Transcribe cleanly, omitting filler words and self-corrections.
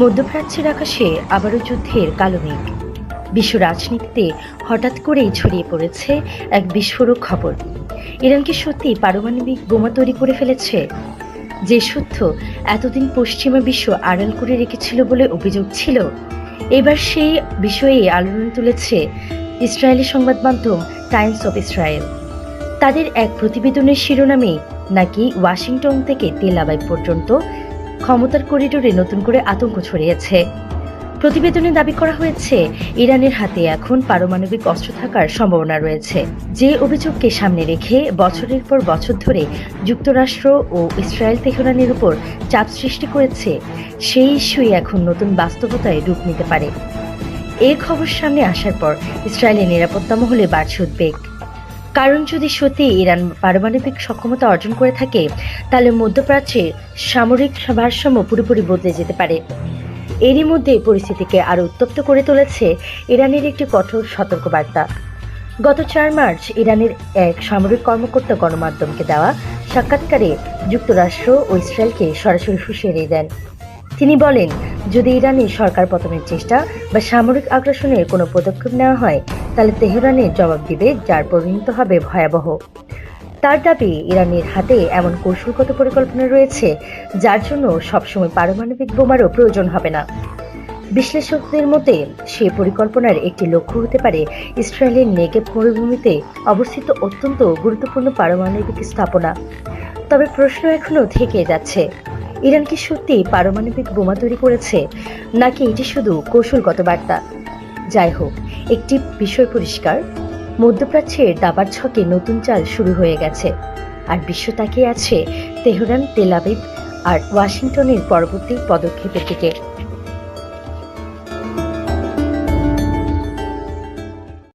মধ্যপ্রাচ্যের আকাশে আবারও যুদ্ধের কালো মেঘ। বিশ্ব রাজনীতিতে হঠাৎ করেই ছড়িয়ে পড়েছে এক বিস্ফোরক খবর। ইরান কি সত্যি পারমাণবিক বোমা তৈরি করে ফেলেছে? যে সত্য এতদিন পশ্চিমা বিশ্ব আড়াল করে রেখেছিল বলে অভিযোগ ছিল, এবার সেই বিষয়ে আলোড়ন তুলেছে ইসরায়েলি সংবাদ মাধ্যম টাইমস অফ ইসরায়েল। তাদের এক প্রতিবেদনের শিরোনামে নাকি ওয়াশিংটন থেকে তেল আবিব পর্যন্ত ক্ষমতার করিডোরে নতুন করে আতঙ্ক ছড়িয়েছে। প্রতিবেদনে দাবি করা হয়েছে, ইরানের হাতে এখন পারমাণবিক অস্ত্র থাকার সম্ভাবনা রয়েছে। যে অভিযোগকে সামনে রেখে বছরের পর বছর ধরে যুক্তরাষ্ট্র ও ইসরায়েল তেহরানের উপর চাপ সৃষ্টি করেছে, সেই ইস্যুই এখন নতুন বাস্তবতায় রূপ নিতে পারে। এই খবর সামনে আসার পর ইসরায়েলের নিরাপত্তা মহলে বাড়ছে উদ্বেগ। কারণ যদি সত্যি ইরান পারমাণবিক সক্ষমতা অর্জন করে থাকে, তাহলে মধ্যপ্রাচ্যের সামরিক ভারসাম্য পুরোপুরি বদলে যেতে পারে। এরই মধ্যে পরিস্থিতিকে আরও উত্তপ্ত করে তুলেছে ইরানের একটি কঠোর সতর্কবার্তা। গত 4 মার্চ ইরানের এক সামরিক কর্মকর্তা গণমাধ্যমকে দেওয়া সাক্ষাৎকারে যুক্তরাষ্ট্র ও ইসরায়েলকে সরাসরি হুঁশিয়ারি দেন। তিনি বলেন, যদি ইরানের সরকার পতনের চেষ্টা বা সামরিক আগ্রাসনের কোনো পদক্ষেপ নেওয়া হয়, তাহলে তেহরানের জবাব দিবে, যার পরিণত হবে ভয়াবহ। তার দাবি, ইরানের হাতে এমন কৌশলগত পরিকল্পনা রয়েছে যার জন্য সবসময় পারমাণবিক বোমারও প্রয়োজন হবে না। বিশ্লেষকদের মতে সেই পরিকল্পনার একটি লক্ষ্য হতে পারে ইসরায়েলের নেগেভ মরুভূমিতে অবস্থিত অত্যন্ত গুরুত্বপূর্ণ পারমাণবিক স্থাপনা। তবে প্রশ্ন এখনও থেকে যাচ্ছে, ইরান কি সত্যি পারমাণবিক বোমা তৈরি করেছে, নাকি এটি শুধু কৌশলগত বার্তা? যাই হোক, একটি বিষয় পরিষ্কার, মধ্যপ্রাচ্যের দাবার ছকে নতুন চাল শুরু হয়ে গেছে, আর বিশ্ব তাকিয়ে আছে তেহরান, তেল আবিব আর ওয়াশিংটনের পরবর্তী পদক্ষেপের দিকে।